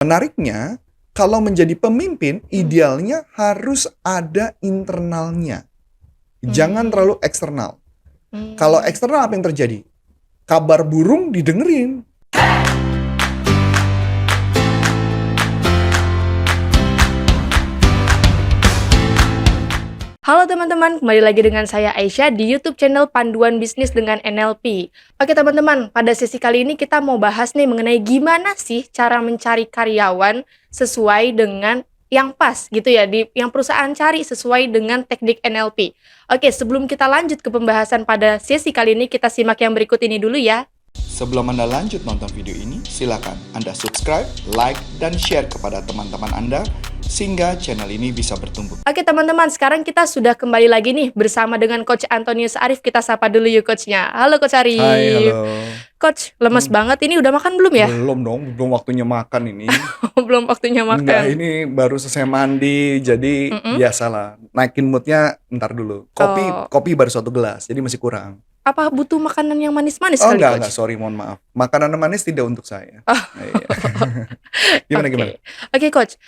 Menariknya, kalau menjadi pemimpin, idealnya harus ada internalnya. Jangan terlalu eksternal. Kalau eksternal apa yang terjadi? Kabar burung didengerin. Halo teman-teman, kembali lagi dengan saya Aisyah di YouTube channel Panduan Bisnis dengan NLP. Oke teman-teman, pada sesi kali ini kita mau bahas nih mengenai gimana sih cara mencari karyawan sesuai dengan yang pas gitu ya, yang perusahaan cari sesuai dengan teknik NLP. Oke, sebelum kita lanjut ke pembahasan pada sesi kali ini, kita simak yang berikut ini dulu ya. Sebelum Anda lanjut nonton video ini, silakan Anda subscribe, like, dan share kepada teman-teman Anda sehingga channel ini bisa bertumbuh. Oke teman-teman, sekarang kita sudah kembali lagi nih bersama dengan Coach Antonius Arif. Kita sapa dulu yuk Coachnya. Halo Coach Arif. Hai, halo. Coach, lemes banget. Ini udah makan belum ya? Belum dong, belum waktunya makan ini. Belum waktunya makan. Enggak, ini baru selesai mandi, jadi biasalah. Naikin moodnya ntar dulu. Kopi baru 1 gelas, jadi masih kurang. Apa butuh makanan yang manis-manis Oh kali, enggak, Coach? sorry, mohon maaf. Makanan manis tidak untuk saya. Iya. Gimana? Oke, Coach.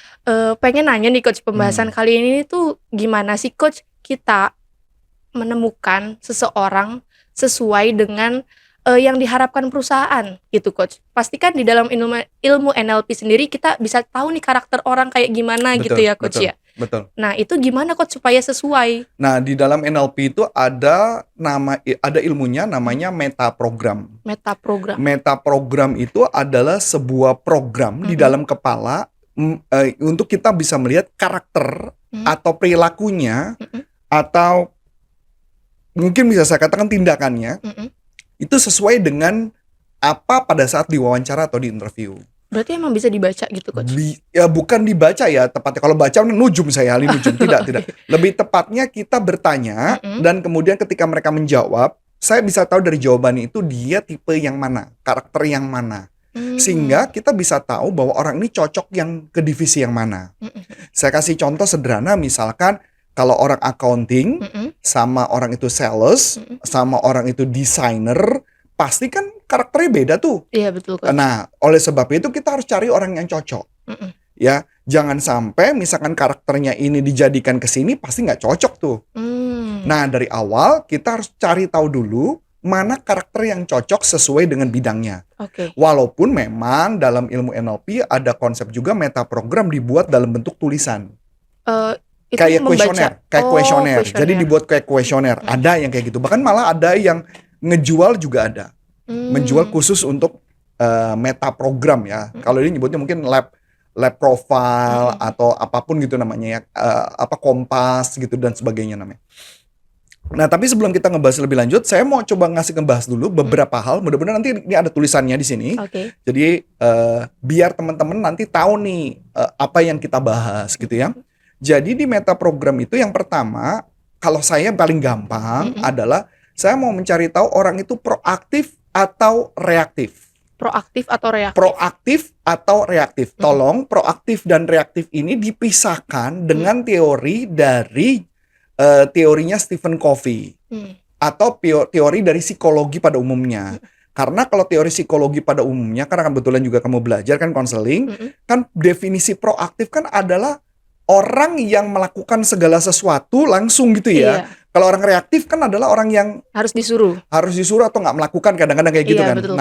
Pengen nanya nih, Coach. Pembahasan kali ini tuh gimana sih, Coach, kita menemukan seseorang sesuai dengan yang diharapkan perusahaan gitu, Coach. Pastikan di dalam ilmu NLP sendiri kita bisa tahu nih karakter orang kayak gimana gitu ya, Coach ya. Betul. Nah, itu gimana Coach supaya sesuai? Nah, di dalam NLP itu ada ilmunya namanya metaprogram. Metaprogram. Metaprogram itu adalah sebuah program di dalam kepala untuk kita bisa melihat karakter atau perilakunya atau mungkin bisa saya katakan tindakannya itu sesuai dengan apa pada saat diwawancara atau di interview. Berarti emang bisa dibaca gitu, Coach? Ya bukan dibaca ya tepatnya. Kalau baca nujum saya, ahli nujum. Tidak. Lebih tepatnya kita bertanya dan kemudian ketika mereka menjawab, saya bisa tahu dari jawabannya itu dia tipe yang mana, karakter yang mana. Sehingga kita bisa tahu bahwa orang ini cocok yang ke divisi yang mana. Saya kasih contoh sederhana, misalkan kalau orang accounting sama orang itu sales, sama orang itu desainer, pasti kan karakternya beda tuh. Iya betul, Coach. Nah, oleh sebab itu kita harus cari orang yang cocok. Ya, jangan sampai misalkan karakternya ini dijadikan ke sini pasti nggak cocok tuh. Nah, dari awal kita harus cari tahu dulu mana karakter yang cocok sesuai dengan bidangnya. Walaupun memang dalam ilmu NLP ada konsep juga metaprogram dibuat dalam bentuk tulisan. Kayak kuesioner. Jadi dibuat kayak kuesioner. Ada yang kayak gitu. Bahkan malah ada yang ngejual juga ada. Menjual khusus untuk metaprogram ya. Kalau ini nyebutnya mungkin lab profile atau apapun gitu namanya ya. Kompas gitu dan sebagainya namanya. Nah, tapi sebelum kita ngebahas lebih lanjut, saya mau coba ngebahas dulu beberapa hal. Mudah-mudahan nanti ini ada tulisannya di sini. Jadi biar teman-teman nanti tahu nih apa yang kita bahas gitu ya. Jadi di metaprogram itu yang pertama, kalau saya paling gampang adalah saya mau mencari tahu orang itu proaktif atau reaktif. Proaktif atau reaktif? Proaktif atau reaktif. Tolong proaktif dan reaktif ini dipisahkan dengan teori dari teorinya Stephen Covey atau teori dari psikologi pada umumnya. Karena kalau teori psikologi pada umumnya, karena kebetulan juga kamu belajar kan konseling, kan definisi proaktif kan adalah orang yang melakukan segala sesuatu langsung gitu ya. Kalau orang reaktif kan adalah orang yang harus disuruh atau nggak melakukan, kadang-kadang kayak gitu kan. Betul,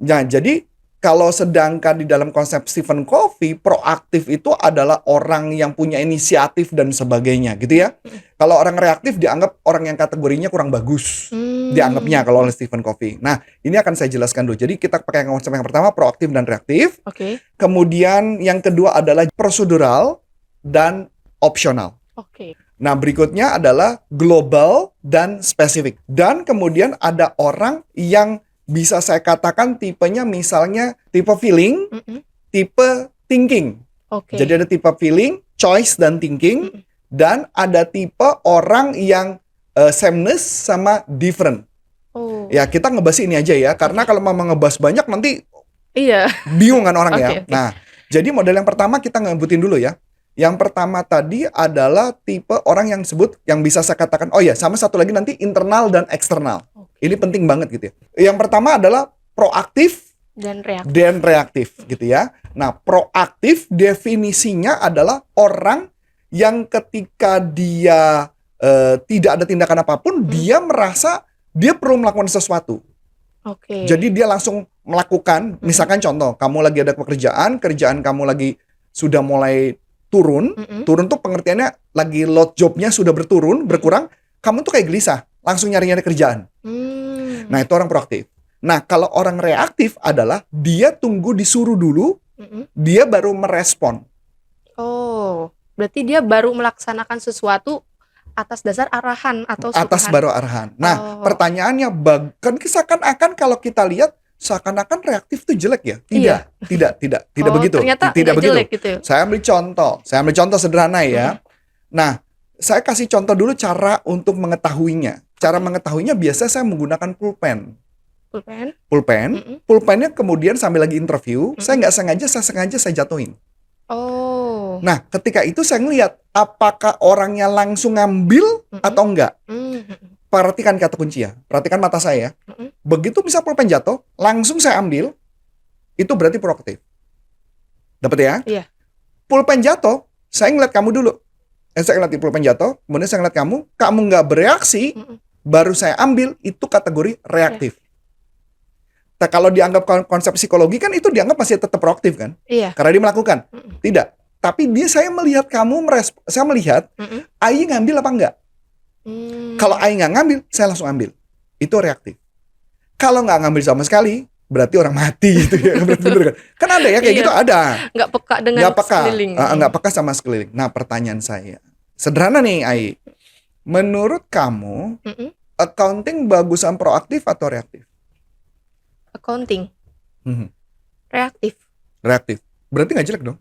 nah, jadi kalau sedangkan di dalam konsep Stephen Covey, proaktif itu adalah orang yang punya inisiatif dan sebagainya gitu ya. Kalau orang reaktif dianggap orang yang kategorinya kurang bagus. Dianggapnya kalau oleh Stephen Covey. Nah, ini akan saya jelaskan dulu. Jadi kita pakai konsep yang pertama, proaktif dan reaktif. Kemudian yang kedua adalah prosedural dan opsional. Nah, berikutnya adalah global dan spesifik. Dan kemudian ada orang yang bisa saya katakan tipenya misalnya tipe feeling, tipe thinking. Jadi ada tipe feeling, choice dan thinking, dan ada tipe orang yang sameness sama different. Ya, kita ngebahas ini aja ya, karena kalau mau ngebahas banyak nanti bingung kan orang ya. Nah, jadi model yang pertama kita ngebutin dulu ya. Yang pertama tadi adalah tipe orang yang disebut, yang bisa saya katakan, oh ya, sama satu lagi nanti internal dan eksternal. Ini penting banget gitu ya. Yang pertama adalah proaktif Dan reaktif gitu ya. Nah, proaktif definisinya adalah orang yang ketika dia tidak ada tindakan apapun, dia merasa dia perlu melakukan sesuatu. Oke. Jadi dia langsung melakukan, misalkan contoh, kamu lagi ada kerjaan kamu lagi sudah mulai turun tuh pengertiannya lagi load jobnya sudah berkurang, kamu tuh kayak gelisah, langsung nyari-nyari kerjaan. Nah, itu orang proaktif. Nah, kalau orang reaktif adalah dia tunggu disuruh dulu, dia baru merespon. Oh, berarti dia baru melaksanakan sesuatu atas dasar arahan atau suruhan. Atas baru arahan. Nah, pertanyaannya, kan seakan-akan kalau kita lihat seakan-akan reaktif itu jelek ya? Tidak begitu. Ternyata tidak begitu. Jelek gitu. Saya ambil contoh sederhana ya. Nah, saya kasih contoh dulu cara untuk mengetahuinya. Cara mengetahuinya biasa saya menggunakan pulpen. Pulpennya kemudian sambil lagi interview, saya sengaja saya jatuhin. Oh. Nah, ketika itu saya ngeliat apakah orangnya langsung ngambil atau enggak. Perhatikan kata kunci ya, perhatikan mata saya. Begitu bisa pulpen jatuh, langsung saya ambil, itu berarti proaktif. Dapat ya? Iya. Pulpen jatuh, saya ngeliat kamu dulu. Saya ngeliat pulpen jatuh, kemudian saya ngeliat kamu nggak bereaksi, baru saya ambil, itu kategori reaktif. Nah, kalau dianggap konsep psikologi kan itu dianggap masih tetap proaktif kan? Iya. Karena dia melakukan. Tidak. Tapi saya melihat saya melihat Ai ngambil apa enggak. Kalau Ai nggak ngambil, saya langsung ambil. Itu reaktif. Kalau nggak ngambil sama sekali, berarti orang mati gitu ya. Bener kan? Kan ada ya kayak gitu, ada. Nggak peka dengan sekeliling. Nggak peka sama sekeliling. Nah, pertanyaan saya, sederhana nih Ai. Menurut kamu, accounting bagusan proaktif atau reaktif? Accounting. Reaktif. Berarti nggak jelek dong?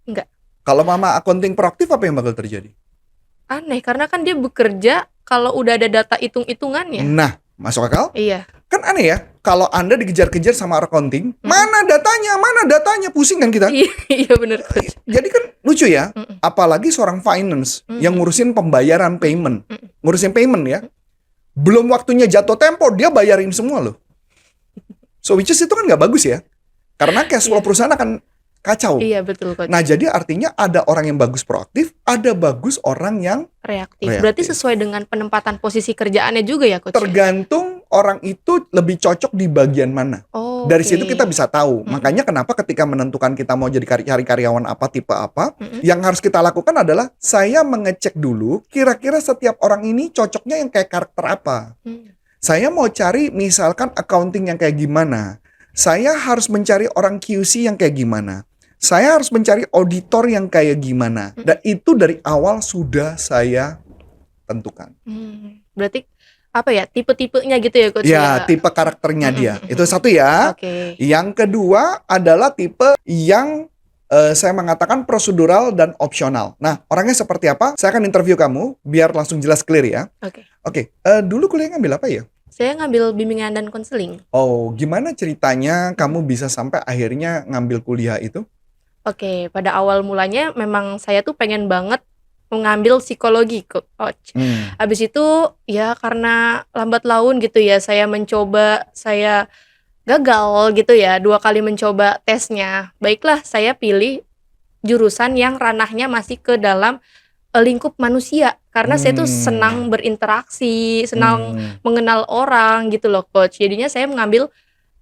Enggak. Kalau mama accounting proaktif, apa yang bakal terjadi? Aneh, karena kan dia bekerja kalau udah ada data hitung-hitungannya. Nah, masuk akal? Iya. Kan aneh ya, kalau Anda dikejar-kejar sama accounting, mana datanya, pusing kan kita? Iya bener. Jadi kan lucu ya, apalagi seorang finance yang ngurusin pembayaran payment, ya. Belum waktunya jatuh tempo, dia bayarin semua loh. So which is itu kan nggak bagus ya, karena cash flow perusahaan akan kacau. Iya betul Coach. Nah, jadi artinya ada orang yang bagus proaktif, ada bagus orang yang reaktif. Berarti sesuai dengan penempatan posisi kerjaannya juga ya Coach? Tergantung orang itu lebih cocok di bagian mana. Dari situ kita bisa tahu. Makanya kenapa ketika menentukan kita mau jadi cari karyawan apa, tipe apa, yang harus kita lakukan adalah saya mengecek dulu kira-kira setiap orang ini cocoknya yang kayak karakter apa. Saya mau cari misalkan accounting yang kayak gimana. Saya harus mencari orang QC yang kayak gimana. Saya harus mencari auditor yang kayak gimana. Dan itu dari awal sudah saya tentukan. Berarti apa ya, tipe-tipenya gitu ya Coach? Ya, tipe karakternya dia. Itu satu ya. Yang kedua adalah tipe yang saya mengatakan prosedural dan opsional. Nah, orangnya seperti apa? Saya akan interview kamu biar langsung jelas clear ya. Oke. Dulu kuliah ngambil apa ya? Saya ngambil bimbingan dan konseling. Oh, gimana ceritanya kamu bisa sampai akhirnya ngambil kuliah itu? Oke, pada awal mulanya memang saya tuh pengen banget mengambil psikologi Coach. Habis itu ya karena lambat laun gitu ya, saya mencoba, saya gagal gitu ya, 2 kali mencoba tesnya. Baiklah, saya pilih jurusan yang ranahnya masih ke dalam lingkup manusia. Karena saya tuh senang berinteraksi, senang mengenal orang gitu loh Coach. Jadinya saya mengambil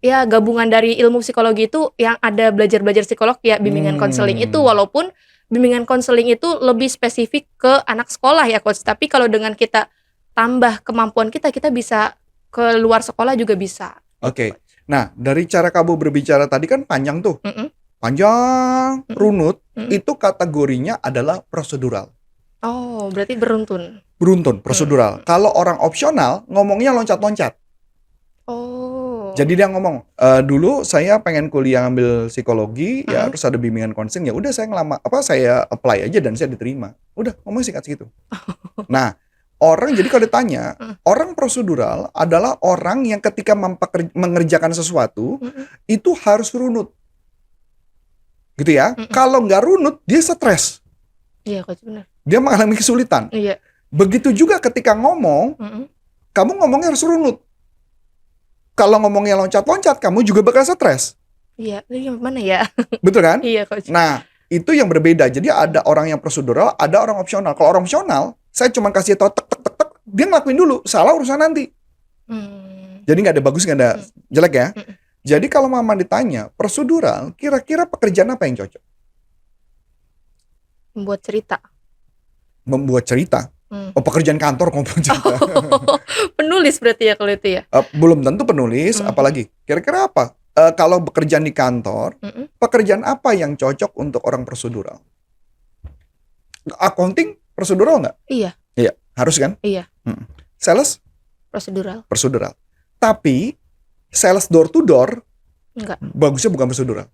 ya gabungan dari ilmu psikologi itu yang ada belajar-belajar psikolog ya, bimbingan konseling itu. Walaupun bimbingan konseling itu lebih spesifik ke anak sekolah ya Coach. Tapi kalau dengan kita tambah kemampuan kita bisa ke luar sekolah juga bisa. Oke. Nah, dari cara kamu berbicara tadi kan panjang tuh. Panjang, runut, itu kategorinya adalah prosedural. Oh, berarti beruntun. Prosedural. Kalau orang opsional, ngomongnya loncat-loncat. Oh. Jadi dia ngomong, dulu saya pengen kuliah ngambil psikologi, ya harus ada bimbingan konseling. Ya udah saya apply aja dan saya diterima. Udah, ngomong singkat segitu. Nah, orang jadi kalau ditanya, orang prosedural adalah orang yang ketika mengerjakan sesuatu itu harus runut. Gitu ya. Kalau nggak runut, dia stres. Iya, Coach, benar. Dia mengalami kesulitan. Iya. Begitu juga ketika ngomong, kamu ngomongnya harus runut. Kalau ngomongnya loncat-loncat, kamu juga bakal stres. Iya, ini yang mana ya? Betul kan? Iya, Coach. Nah, itu yang berbeda. Jadi ada orang yang prosedural, ada orang opsional. Kalau orang opsional, saya cuma kasih tahu tek tek tek tek, dia ngelakuin dulu, salah urusan nanti. Jadi nggak ada bagus, nggak ada jelek ya. Jadi kalau mama ditanya prosedural, kira-kira pekerjaan apa yang cocok? Membuat cerita. Membuat cerita. Oh, pekerjaan kantor komplain cerita. Penulis berarti ya kalau itu ya? Belum tentu penulis, apalagi. Kira-kira apa? Kalau bekerjaan di kantor, pekerjaan apa yang cocok untuk orang prosedural? Accounting prosedural nggak? Iya. Iya, harus kan? Iya. Sales? Prosedural. Prosedural. Tapi sales door to door, enggak. Bagusnya bukan prosedural.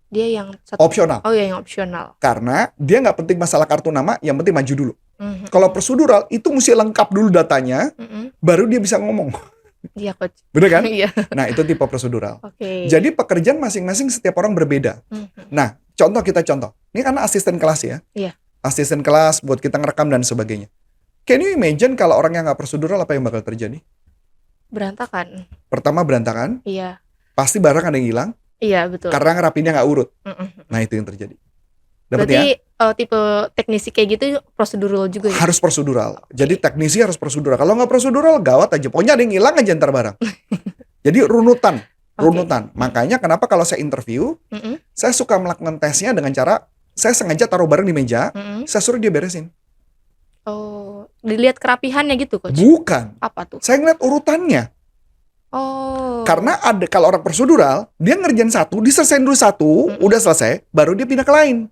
Dia yang opsional. Oh ya, yang opsional. Karena dia nggak penting masalah kartu nama, yang penting maju dulu. Kalau prosedural itu mesti lengkap dulu datanya, baru dia bisa ngomong. Iya, Coach. Bener kan? Iya. Nah, itu tipe prosedural. Oke. Jadi pekerjaan masing-masing setiap orang berbeda. Nah, contoh. Ini karena asisten kelas ya. Iya. Asisten kelas buat kita ngerekam dan sebagainya. Can you imagine kalau orang yang nggak prosedural apa yang bakal terjadi? Berantakan. Pertama berantakan. Iya. Pasti barang ada yang hilang. Iya, betul. Karena ngerapinnya nggak urut. Nah, itu yang terjadi. Dapat berarti ya? Tipe teknisi kayak gitu prosedural juga ya? Harus prosedural. Jadi teknisi harus prosedural. Kalau nggak prosedural gawat aja. Pokoknya ada yang hilang aja ntar barang. Jadi runutan. Makanya kenapa kalau saya interview, saya suka melakukan tesnya dengan cara saya sengaja taruh barang di meja, saya suruh dia beresin. Oh, dilihat kerapihannya gitu, Coach? Bukan. Apa tuh? Saya ngeliat urutannya. Oh. Karena ada kalau orang prosedural, dia ngerjain satu, diselesain dulu satu, udah selesai, baru dia pindah ke lain.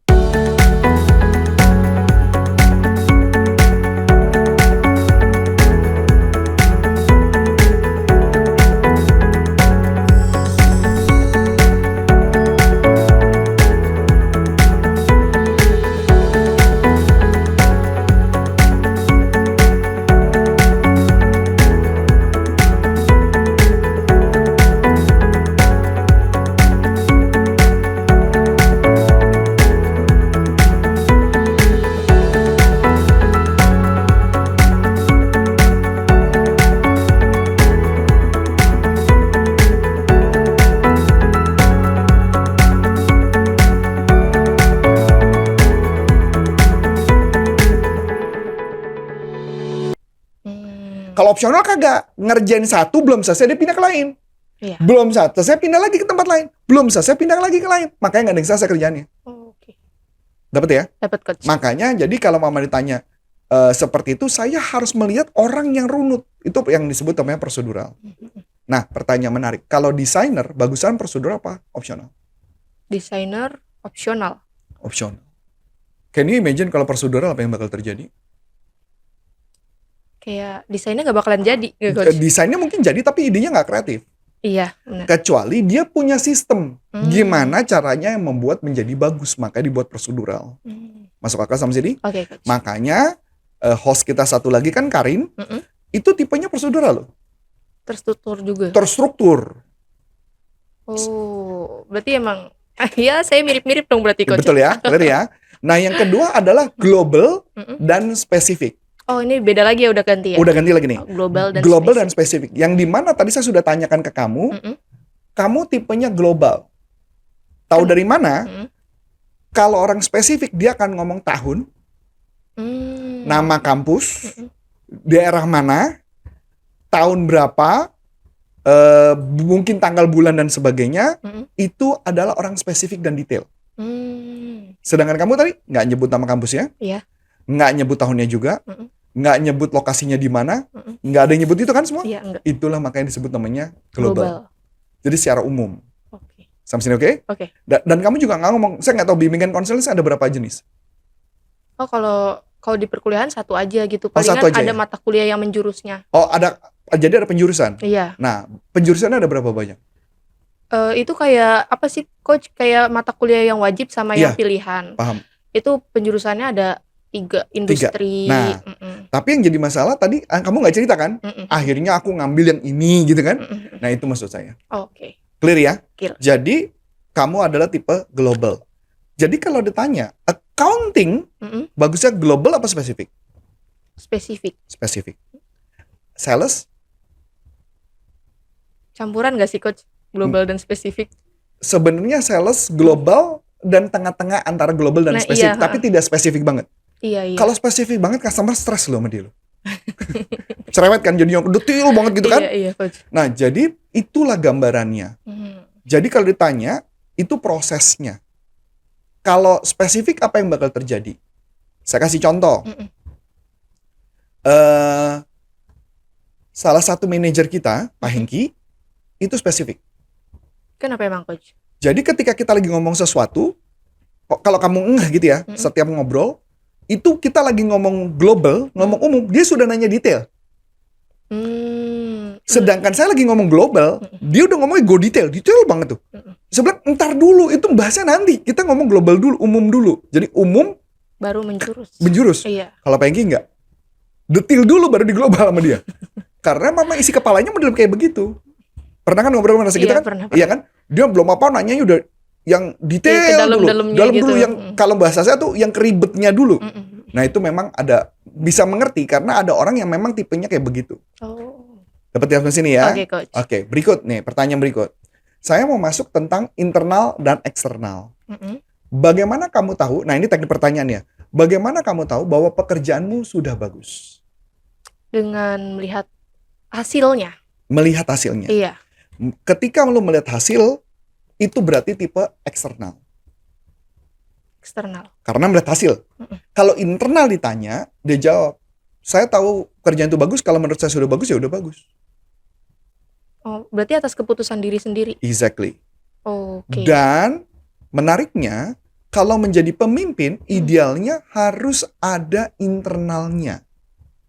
Kalau opsional kagak, ngerjain satu belum selesai dia pindah ke lain. Iya. Belum selesai pindah lagi ke tempat lain. Belum selesai pindah lagi ke lain. Makanya nggak ada yang selesai kerjaannya. Oke. Dapat ya? Dapat, Coach. Makanya jadi kalau mama ditanya seperti itu, saya harus melihat orang yang runut. Itu yang disebut namanya prosedural. Nah, pertanyaan menarik. Kalau desainer, bagusan prosedural apa opsional? Desainer opsional. Opsional. Can you imagine kalau prosedural apa yang bakal terjadi? Kayak desainnya nggak bakalan jadi, Coach. Desainnya mungkin jadi tapi idenya nggak kreatif. Iya, benar. Kecuali dia punya sistem. Gimana caranya yang membuat menjadi bagus, makanya dibuat prosedural. Masuk akal sama sini? Oke, Coach. Makanya host kita satu lagi kan Karin, itu tipenya prosedural loh. Terstruktur juga. Terstruktur. Oh, berarti emang ya saya mirip-mirip dong berarti, Coach. Betul ya, clear ya. Nah, yang kedua adalah global dan spesifik. Oh, ini beda lagi ya, udah ganti ya? Udah ganti lagi nih. Global dan spesifik. Yang dimana tadi saya sudah tanyakan ke kamu, kamu tipenya global. Tahu dari mana? Kalau orang spesifik dia akan ngomong tahun, nama kampus, daerah mana, tahun berapa, mungkin tanggal bulan dan sebagainya. Itu adalah orang spesifik dan detail. Sedangkan kamu tadi nggak nyebut nama kampusnya, nggak nyebut tahunnya juga, nggak nyebut lokasinya di mana, nggak ada yang nyebut itu kan semua. Iya, enggak. Itulah makanya disebut namanya global. Jadi secara umum. Oke. Sampai sini oke? Oke. Dan kamu juga nggak ngomong, saya nggak tahu bimbingan konseling ada berapa jenis. Oh, kalau di perkuliahan satu aja gitu. Palingan satu aja ada ya? mata kuliah yang menjurusnya. Oh, jadi ada penjurusan. Iya. Nah, penjurusannya ada berapa banyak? Itu kayak apa sih, Coach? Kayak mata kuliah yang wajib sama yang Iya. pilihan. Paham. Itu penjurusannya ada 3 industri. Nah, tapi yang jadi masalah tadi kamu nggak cerita kan? Akhirnya aku ngambil yang ini gitu kan? Nah, itu maksud saya. Oke. Clear ya? Clear. Jadi kamu adalah tipe global. Jadi kalau ditanya accounting, bagusnya global apa spesifik? Spesifik. Spesifik. Sales? Campuran gak sih, Coach? Global dan spesifik. sebenarnya sales global dan tengah-tengah antara global dan Nah, spesifik, iya, tapi tidak spesifik banget. Iya. Kalau spesifik banget customer stres loh sama dia loh. Cerewet kan, jadi yang detail banget gitu kan. Iya, Coach. Nah, jadi itulah gambarannya. Jadi kalau ditanya, itu prosesnya. Kalau spesifik apa yang bakal terjadi? Saya kasih contoh. Salah satu manajer kita, Pak Hengki, itu spesifik. Kenapa emang, Coach? Jadi ketika kita lagi ngomong sesuatu, kalau kamu ngeh gitu ya, setiap ngobrol, itu kita lagi ngomong global, ngomong umum, dia sudah nanya detail. Sedangkan saya lagi ngomong global, dia udah ngomongnya go detail banget tuh. Sebelah entar dulu, itu bahasnya nanti. Kita ngomong global dulu, umum dulu. Jadi umum baru menjurus. Iya. Kalau Pak Hengki enggak. Detail dulu baru di global sama dia. Karena mama isi kepalanya model kayak begitu. Pernah kan ngobrol sama kita kan? Pernah. Iya kan? Dia belum apa nanyanya udah yang detail dulu. Dalam gitu. Dulu yang kalau bahasa saya tuh yang keribetnya dulu. Nah, itu memang ada bisa mengerti karena ada orang yang memang tipenya kayak begitu. Dapat yang sini ya? Oke, Coach. Oke, berikut nih pertanyaan berikut. Saya mau masuk tentang internal dan eksternal. Bagaimana kamu tahu? Nah, ini teknik pertanyaannya. Bagaimana kamu tahu bahwa pekerjaanmu sudah bagus? Dengan melihat hasilnya. Melihat hasilnya. Iya. Ketika lu melihat hasil, itu berarti tipe eksternal. Karena melihat hasil. Kalau internal ditanya, dia jawab, saya tahu kerjaan itu bagus, kalau menurut saya sudah bagus, ya udah bagus. Oh, berarti atas keputusan diri sendiri. Exactly. Oke. Dan menariknya, kalau menjadi pemimpin, idealnya harus ada internalnya.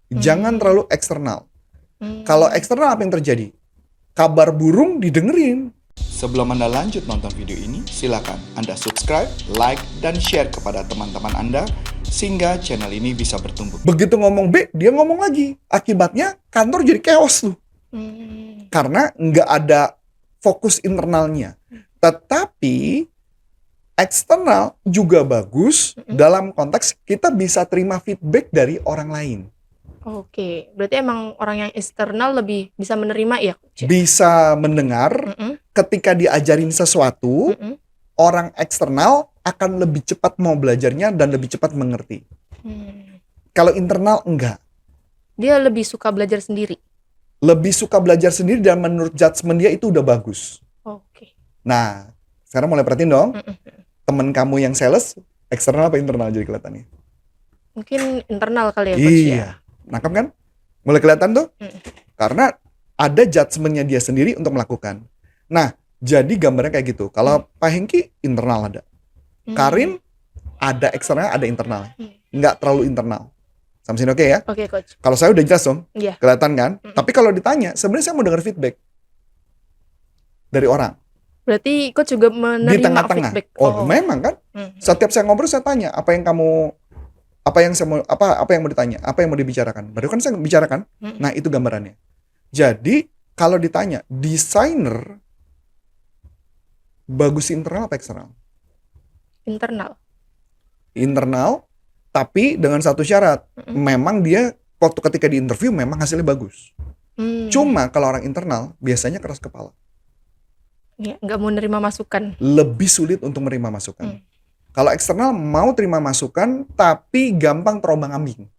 Jangan terlalu eksternal. Kalau eksternal apa yang terjadi? Kabar burung didengerin. Sebelum Anda lanjut nonton video ini, silakan Anda subscribe, like, dan share kepada teman-teman Anda sehingga channel ini bisa bertumbuh. Begitu ngomong B, dia ngomong lagi. Akibatnya kantor jadi chaos tuh. Karena nggak ada fokus internalnya. Tetapi eksternal juga bagus dalam konteks kita bisa terima feedback dari orang lain. Oke, berarti emang orang yang eksternal lebih bisa menerima ya? Bisa mendengar, ketika diajarin sesuatu, orang eksternal akan lebih cepat mau belajarnya dan lebih cepat mengerti. Kalau internal enggak. Dia lebih suka belajar sendiri? Lebih suka belajar sendiri dan menurut judgement dia itu udah bagus. Oke. Nah, sekarang mulai perhatiin dong. Temen kamu yang sales, eksternal apa internal jadi kelihatannya? Mungkin internal kali ya, Coach ya? Iya. Nangkep kan? Mulai kelihatan tuh? Karena ada judgement-nya dia sendiri untuk melakukan. Nah, jadi gambarnya kayak gitu. Kalau Pak Hengki, internal ada. Karin, ada eksternal, ada internal. Nggak terlalu internal. Sampai sini oke ya? Oke, Coach. Kalau saya udah jelas dong? Iya. Kelihatan kan? Tapi kalau ditanya, sebenarnya saya mau dengar feedback. Dari orang. Berarti Coach juga menerima di tengah-tengah. feedback. Oh, memang kan? Setiap saya ngobrol saya tanya, apa yang mau ditanya, apa yang mau dibicarakan. Baru kan saya bicarakan. Nah, itu gambarannya. Jadi, kalau ditanya, desainer bagus internal apa eksternal? Internal, tapi dengan satu syarat. Memang dia waktu ketika di interview memang hasilnya bagus. Cuma kalau orang internal biasanya keras kepala. Ya, nggak mau nerima masukan. Lebih sulit untuk menerima masukan. Kalau eksternal mau terima masukan, tapi gampang terombang-ambing.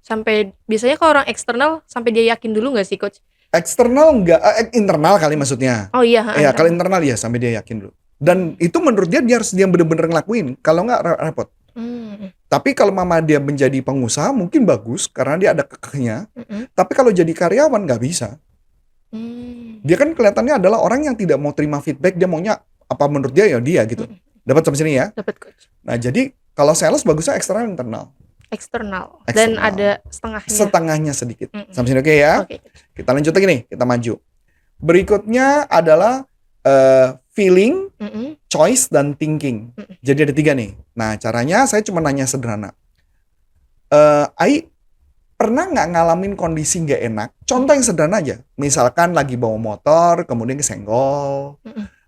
Sampai biasanya kalau orang eksternal sampai dia yakin dulu nggak sih, Coach? Eksternal enggak, internal kali maksudnya. Oh iya. Ya, kalau internal ya sampai dia yakin dulu. Dan itu menurut dia harus dia bener-bener ngelakuin. Kalau enggak repot. Tapi kalau mama dia menjadi pengusaha mungkin bagus karena dia ada kekehnya. Tapi kalau jadi karyawan nggak bisa. Dia kan kelihatannya adalah orang yang tidak mau terima feedback, dia maunya apa menurut dia ya dia gitu. Dapat sampai sini ya? Dapat, Coach. Nah, jadi kalau sales bagusnya eksternal internal. Eksternal. Dan ada setengahnya. Setengahnya sedikit. Sampai sini oke ya? Oke. Kita lanjut lagi nih, kita maju. Berikutnya adalah feeling, choice, dan thinking. Jadi ada 3 nih. Nah, caranya saya cuma nanya sederhana. Ai, pernah nggak ngalamin kondisi nggak enak? Contoh yang sederhana aja. Misalkan lagi bawa motor, kemudian kesenggol.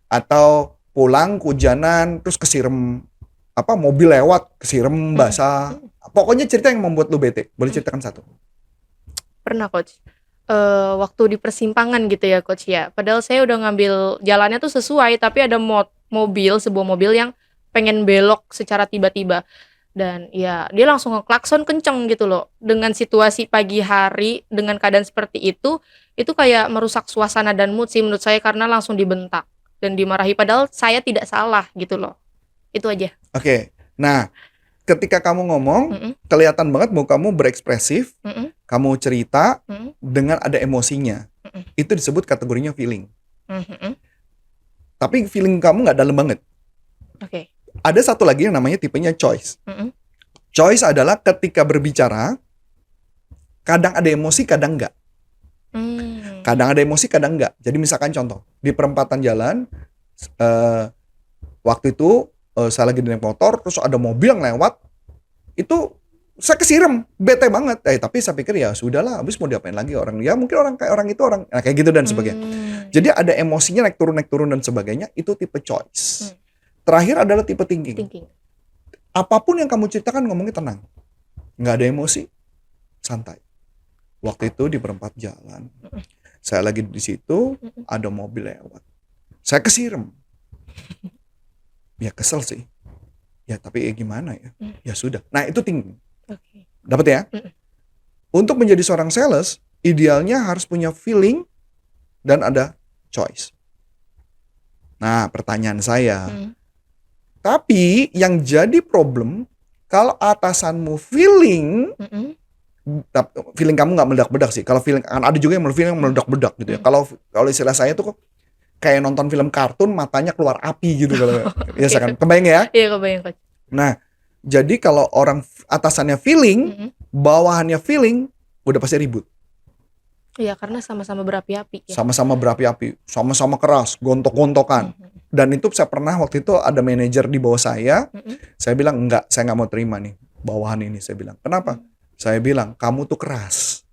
Atau pulang kehujanan, terus kesiram, mobil lewat, kesiram basah. Pokoknya cerita yang membuat lu bete. Boleh ceritakan satu? Pernah, Coach. waktu di persimpangan gitu ya Coach ya. Padahal saya udah ngambil jalannya tuh sesuai, tapi ada sebuah mobil yang pengen belok secara tiba-tiba. Dan ya dia langsung ngeklakson kenceng gitu loh. Dengan situasi pagi hari, dengan keadaan seperti itu kayak merusak suasana dan mood sih menurut saya karena langsung dibentak dan dimarahi padahal saya tidak salah gitu loh. Itu aja. Oke. Nah, ketika kamu ngomong, Mm-mm. kelihatan banget mau kamu berekspresif, Mm-mm. kamu cerita Mm-mm. dengan ada emosinya. Mm-mm. Itu disebut kategorinya feeling. Mm-mm. Tapi feeling kamu nggak dalam banget. Oke. Ada satu lagi yang namanya tipenya choice. Mm-mm. Choice adalah ketika berbicara, kadang ada emosi, kadang enggak. Kadang ada emosi, kadang enggak. Jadi misalkan contoh, di perempatan jalan, waktu itu saya lagi naik motor, terus ada mobil yang lewat, itu saya kesirem, bete banget. Tapi saya pikir ya sudahlah, habis mau diapain lagi orang? Ya mungkin kayak gitu dan sebagainya. Jadi ada emosinya naik turun dan sebagainya, itu tipe choice. Terakhir adalah tipe thinking. Apapun yang kamu ceritakan ngomongnya tenang. Nggak ada emosi, santai. Waktu itu di perempat jalan, saya lagi di situ, ada mobil lewat. Saya kesirem. Ya kesel sih. Ya tapi gimana ya? Ya sudah. Nah itu thinking. Okay. Dapat ya? Untuk menjadi seorang sales, idealnya harus punya feeling dan ada choice. Nah pertanyaan saya, tapi yang jadi problem kalau atasanmu feeling kamu nggak meledak-bedak sih. Kalau feeling kan ada juga yang feeling meledak-bedak gitu ya. Kalau istilah saya tuh kayak nonton film kartun matanya keluar api gitu kalau biasa kan. Kebayang ya? Iya, kebayang Coach. Nah, jadi kalau orang atasannya feeling, bawahannya feeling, udah pasti ribut. Iya, karena sama-sama berapi-api ya. Sama-sama berapi-api, sama-sama keras, gontok-gontokan. Dan itu saya pernah waktu itu ada manajer di bawah saya. Saya bilang enggak, saya nggak mau terima nih bawahan ini. Saya bilang, kenapa? Saya bilang, kamu tuh keras.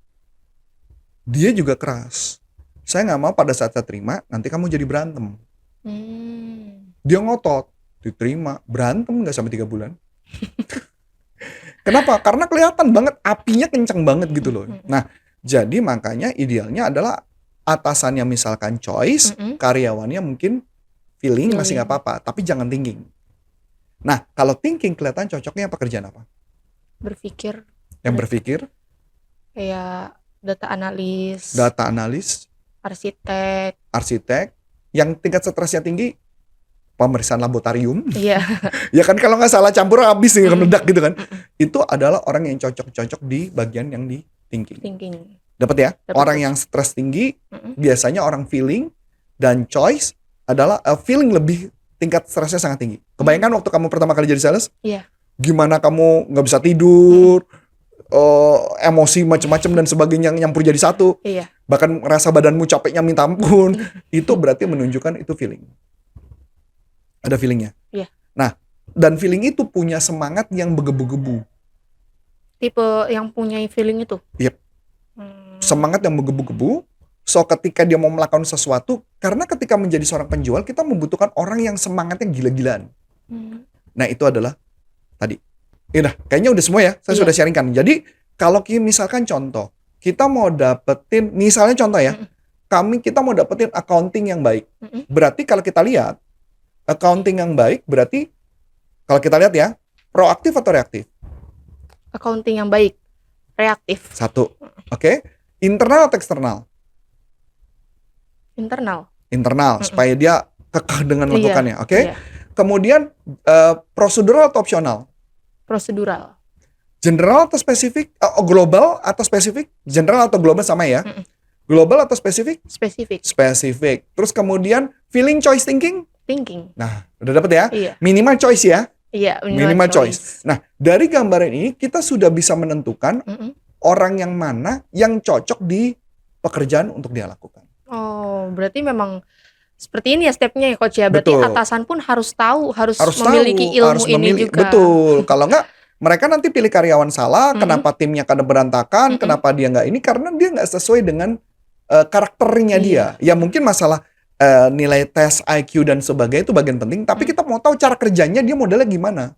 Dia juga keras. Saya nggak mau pada saat saya terima, nanti kamu jadi berantem. Dia ngotot, diterima, berantem nggak sampai 3 bulan. Kenapa? Karena kelihatan banget, apinya kencang banget gitu loh. Nah, jadi makanya idealnya adalah atasannya misalkan choice, karyawannya mungkin feeling masih nggak apa-apa, tapi jangan thinking. Nah, kalau thinking kelihatan cocoknya pekerjaan apa? Berpikir. Yang berpikir? Kayak data analis. Arsitek. Yang tingkat stresnya tinggi, pemeriksaan laboratorium. Iya. Ya kan kalau nggak salah campur habis nih meledak gitu kan. Itu adalah orang yang cocok di bagian yang di thinking. Dapat ya? Orang yang stres tinggi biasanya orang feeling dan choice adalah feeling lebih tingkat stresnya sangat tinggi. Kebayangkan waktu kamu pertama kali jadi sales? Iya. Gimana kamu nggak bisa tidur, emosi macam-macam dan sebagainya nyampur jadi satu. Iya. Bahkan rasa badanmu capeknya minta ampun. Itu berarti menunjukkan itu feeling. Ada feelingnya. Iya. Nah, dan feeling itu punya semangat yang bergebu-gebu. Tipe yang punya feeling itu? Yep. Semangat yang bergebu-gebu. So ketika dia mau melakukan sesuatu, karena ketika menjadi seorang penjual, kita membutuhkan orang yang semangatnya gila-gilaan. Nah itu adalah tadi. Udah, kayaknya udah semua ya. Saya sudah sharingkan. Jadi kalau misalkan contoh, kita mau dapetin, misalnya contoh ya, kita mau dapetin accounting yang baik. Berarti kalau kita lihat, accounting yang baik berarti, kalau kita lihat ya, proaktif atau reaktif? Accounting yang baik, reaktif. Satu, oke. Internal atau eksternal? Internal, supaya dia kekeh dengan melakukannya, oke? Iya. Kemudian prosedural atau opsional? Prosedural. General atau spesifik? Global atau spesifik? General atau global sama ya? Global atau spesifik? Spesifik. Terus kemudian feeling, choice, thinking? Thinking. Nah, udah dapet ya? Iya. Minimal choice ya? Iya, minimal choice. Nah, dari gambaran ini kita sudah bisa menentukan orang yang mana yang cocok di pekerjaan untuk dia lakukan. Oh, berarti memang seperti ini ya stepnya ya Coach ya. Berarti atasan pun harus tahu, harus memiliki ilmu ini juga. Betul. Kalau enggak, mereka nanti pilih karyawan salah, kenapa timnya kadang berantakan, kenapa dia nggak ini, karena dia nggak sesuai dengan karakternya dia. Ya mungkin masalah nilai tes IQ dan sebagainya itu bagian penting, tapi kita mau tahu cara kerjanya dia modelnya gimana.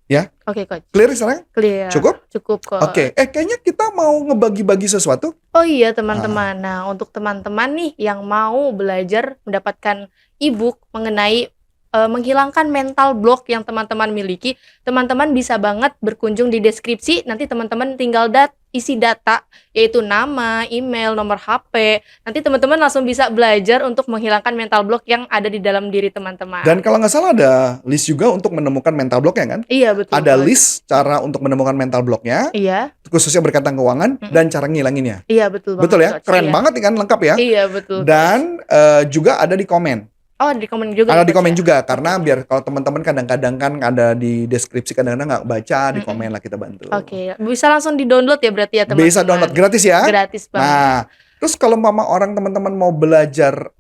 Ya, Oke, Coach. clear sekarang? Clear. Cukup? Cukup, Coach. Oke, kayaknya kita mau ngebagi-bagi sesuatu. Oh iya, teman-teman. Nah, untuk teman-teman nih yang mau belajar mendapatkan e-book mengenai menghilangkan mental block yang teman-teman miliki, teman-teman bisa banget berkunjung di deskripsi. Nanti teman-teman tinggal isi data, yaitu nama, email, nomor HP. Nanti teman-teman langsung bisa belajar untuk menghilangkan mental block yang ada di dalam diri teman-teman. Dan kalau nggak salah ada list juga untuk menemukan mental blocknya kan? Iya, betul. Ada Coach. list cara untuk menemukan mental blocknya, Iya, khususnya berkaitan keuangan dan cara ngilanginnya. iya betul banget. Betul ya? Coach. Keren Iya. banget nih kan, lengkap ya. Iya, betul. Dan juga ada di komen. Oh, di komen juga. Ada ya, di Coach, komen ya? juga karena biar kalau teman-teman kadang-kadang kan ada di deskripsi, kadang-kadang nggak baca, di komen lah kita bantu. Oke, bisa langsung di-download ya berarti ya teman-teman. Bisa download gratis ya. Gratis banget. Nah, terus kalau mama orang teman-teman mau belajar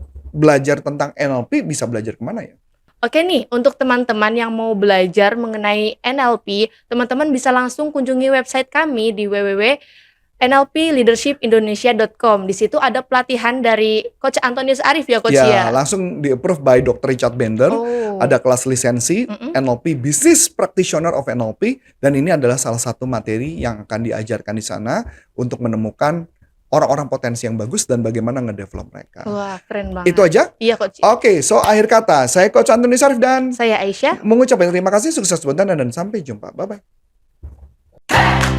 tentang NLP, bisa belajar kemana ya? Oke nih, untuk teman-teman yang mau belajar mengenai NLP, teman-teman bisa langsung kunjungi website kami di www.nlpleadershipindonesia.com. Di situ ada pelatihan dari Coach Antonius Arif ya, Coach Ya, ya. langsung di-approve by Dr. Richard Bender. Oh. Ada kelas lisensi NLP, Business Practitioner of NLP, dan ini adalah salah satu materi yang akan diajarkan di sana untuk menemukan orang-orang potensi yang bagus dan bagaimana ngedevelop mereka. Wah, keren banget. Itu aja? Iya, Coach. Oke, so akhir kata, saya Coach Antonius Arif dan Saya Aisyah. mengucapkan terima kasih, sukses buat Anda, dan sampai jumpa. Bye-bye.